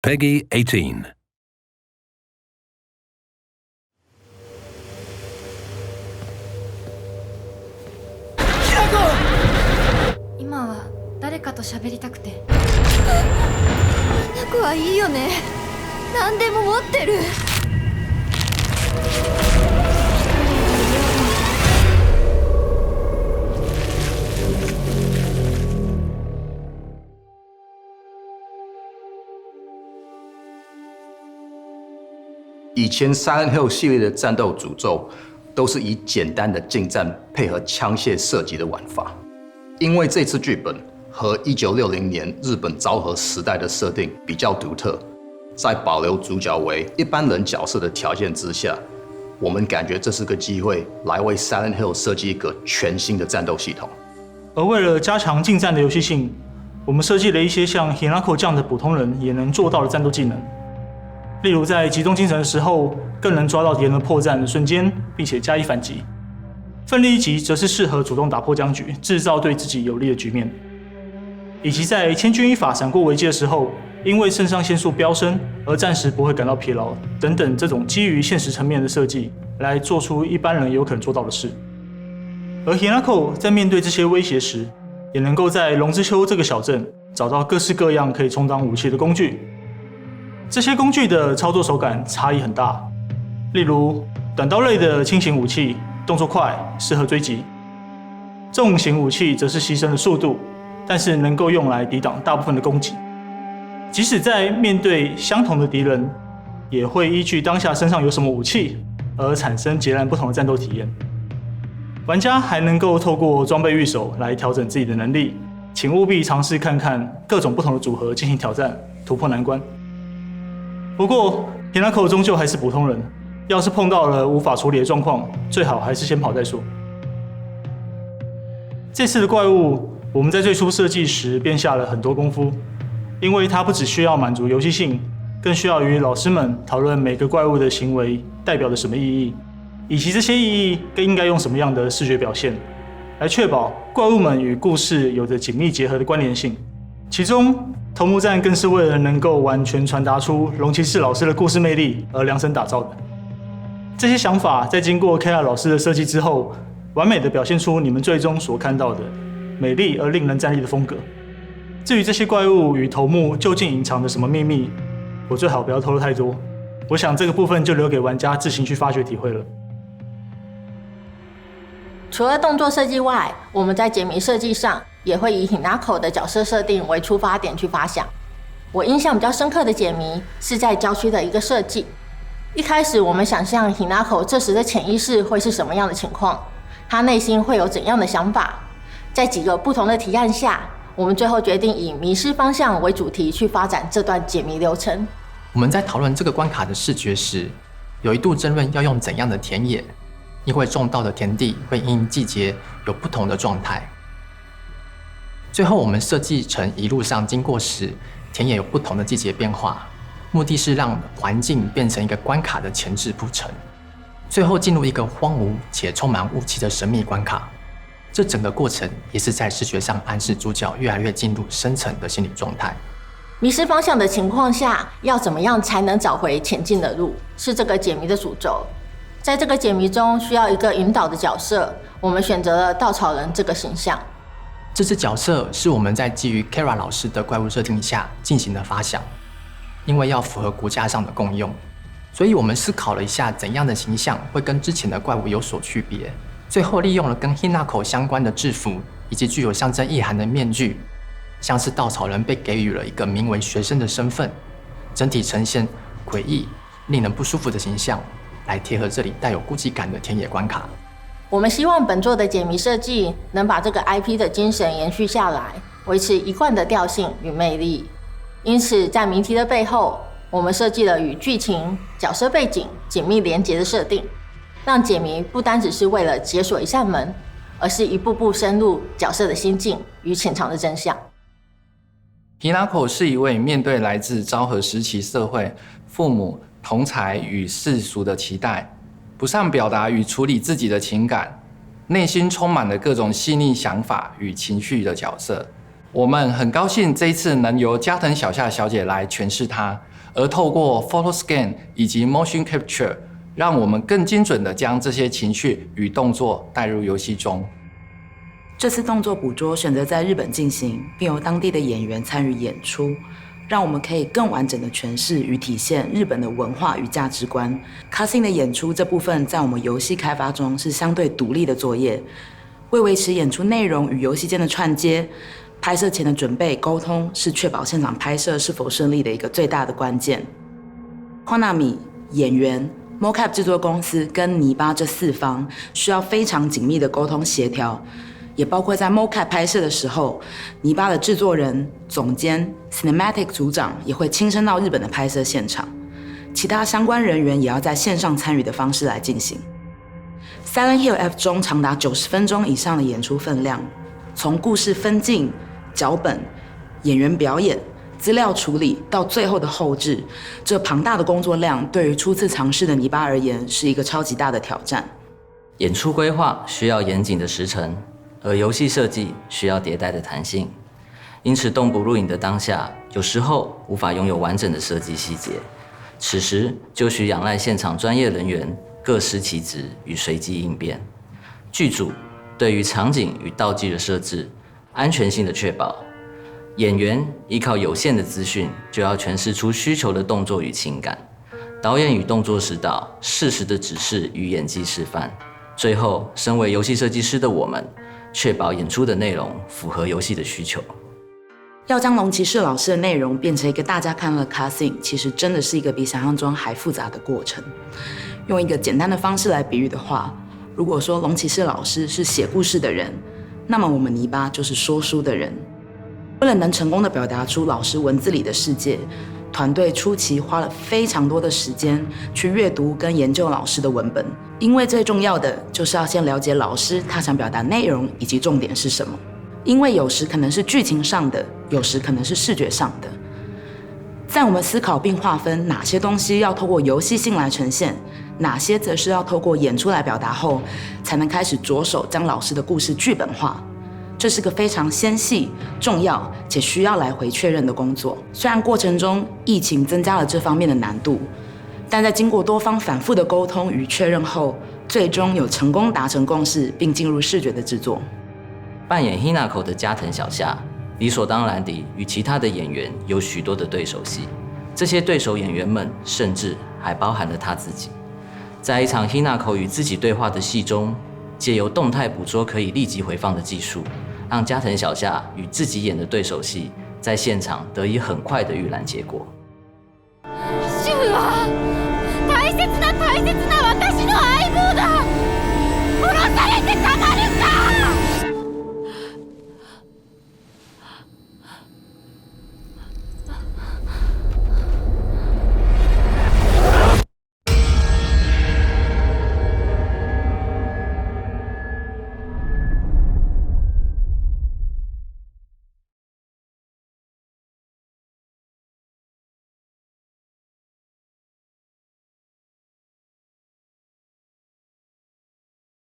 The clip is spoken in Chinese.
Peggy 18. 今は誰かと喋りたくて。花子はいいよね。何でも持ってる。以前 Silent Hill 系列的战斗诅咒都是以简单的近战配合枪械射击的玩法，因为这次剧本和1960年日本昭和时代的设定比较独特，在保留主角为一般人角色的条件之下，我们感觉这是个机会来为 Silent Hill 设计一个全新的战斗系统。而为了加强近战的游戏性，我们设计了一些像 Hinako 这样的普通人也能做到的战斗技能。例如在集中精神的时候，更能抓到敌人的破绽的瞬间，并且加以反击。奋力一击则是适合主动打破僵局，制造对自己有利的局面。以及在千钧一发闪过危机的时候，因为肾上腺素飙升而暂时不会感到疲劳等等，这种基于现实层面的设计，来做出一般人有可能做到的事。而 Hinako 在面对这些威胁时，也能够在龙之丘这个小镇找到各式各样可以充当武器的工具。这些工具的操作手感差异很大，例如短刀类的轻型武器动作快，适合追击；重型武器则是牺牲了速度，但是能够用来抵挡大部分的攻击。即使在面对相同的敌人，也会依据当下身上有什么武器而产生截然不同的战斗体验。玩家还能够透过装备御手来调整自己的能力，请务必尝试看看各种不同的组合进行挑战，突破难关。不过 Hinako 终究还是普通人，要是碰到了无法处理的状况，最好还是先跑再说。这次的怪物，我们在最初设计时便下了很多功夫，因为它不只需要满足游戏性，更需要与老师们讨论每个怪物的行为代表着什么意义，以及这些意义更应该用什么样的视觉表现，来确保怪物们与故事有着紧密结合的关联性。其中，头目战更是为了能够完全传达出龙骑士老师的故事魅力而量身打造的。这些想法在经过 Kara 老师的设计之后，完美的表现出你们最终所看到的美丽而令人战栗的风格。至于这些怪物与头目究竟隐藏着什么秘密，我最好不要透露太多。我想这个部分就留给玩家自行去发掘体会了。除了动作设计外，我们在解谜设计上也会以 Hinako 的角色设定为出发点去发想。我印象比较深刻的解谜是在郊区的一个设计。一开始我们想象 Hinako 这时的潜意识会是什么样的情况，他内心会有怎样的想法。在几个不同的提案下，我们最后决定以迷失方向为主题去发展这段解谜流程。我们在讨论这个关卡的视觉时，有一度争论要用怎样的田野，因为种稻的田地会因季节有不同的状态。最后我们设计成一路上经过时，田野有不同的季节变化，目的是让环境变成一个关卡的前置铺陈，最后进入一个荒芜且充满雾气的神秘关卡。这整个过程也是在视觉上暗示主角越来越进入深层的心理状态。迷失方向的情况下，要怎么样才能找回前进的路，是这个解谜的主轴。在这个解谜中，需要一个引导的角色，我们选择了稻草人这个形象。这只角色是我们在基于 Kara 老师的怪物设定下进行的发想，因为要符合骨架上的共用，所以我们思考了一下怎样的形象会跟之前的怪物有所区别。最后利用了跟 Hinako 相关的制服以及具有象征意涵的面具，像是稻草人被给予了一个名为学生的身份，整体呈现诡异、令人不舒服的形象，来贴合这里带有孤寂感的田野关卡。我们希望本作的解谜设计能把这个 IP 的精神延续下来，维持一贯的调性与魅力。因此，在谜题的背后，我们设计了与剧情、角色背景紧密连结的设定，让解谜不单只是为了解锁一扇门，而是一步步深入角色的心境与潜藏的真相。Hinako 是一位面对来自昭和时期社会、父母、同侪与世俗的期待，不善表达与处理自己的情感，内心充满了各种细腻想法与情绪的角色。我们很高兴这一次能由加藤小夏小姐来诠释它，而透过 photo scan 以及 motion capture， 让我们更精准地将这些情绪与动作带入游戏中。这次动作捕捉选择在日本进行，并由当地的演员参与演出，让我们可以更完整的诠释与体现日本的文化与价值观。casting 的演出这部分在我们游戏开发中是相对独立的作业，为维持演出内容与游戏间的串接，拍摄前的准备沟通是确保现场拍摄是否顺利的一个最大的关键。Konami、演员、mocap 制作公司跟泥巴这4方需要非常紧密的沟通协调，也包括在 mocap 拍摄的时候，泥巴的制作人、总监、cinematic 组长也会亲身到日本的拍摄现场，其他相关人员也要在线上参与的方式来进行。Silent Hill F 中长达90分钟以上的演出分量，从故事分镜、脚本、演员表演、资料处理到最后的后制，这庞大的工作量对于初次尝试的泥巴而言是一个超级大的挑战。演出规划需要严谨的时程，而游戏设计需要迭代的弹性，因此动捕录影的当下，有时候无法拥有完整的设计细节，此时就需仰赖现场专业人员各司其职与随机应变。剧组对于场景与道具的设置、安全性的确保，演员依靠有限的资讯就要诠释出需求的动作与情感，导演与动作指导适时的指示与演技示范，最后身为游戏设计师的我们，确保演出的内容符合游戏的需求。要将龙骑士老师的内容变成一个大家看了 casting， 其实真的是一个比想象中还复杂的过程。用一个简单的方式来比喻的话，如果说龙骑士老师是写故事的人，那么我们泥巴就是说书的人。为了能成功地表达出老师文字里的世界，团队初期花了非常多的时间去阅读跟研究老师的文本，因为最重要的就是要先了解老师他想表达内容以及重点是什么。因为有时可能是剧情上的，有时可能是视觉上的。在我们思考并划分哪些东西要透过游戏性来呈现，哪些则是要透过演出来表达后，才能开始着手将老师的故事剧本化。这是个非常纤细、重要且需要来回确认的工作。虽然过程中疫情增加了这方面的难度，但在经过多方反复的沟通与确认后，最终有成功达成共识，并进入视觉的制作。扮演 Hinako 的加藤小夏，理所当然地与其他的演员有许多的对手戏，这些对手演员们甚至还包含了他自己。在一场 Hinako 与自己对话的戏中，借由动态捕捉可以立即回放的技术，让加藤小夏与自己演的对手戏在現場得以很快的預覽結果。シムは大切な私の相棒だ。殺されてたまる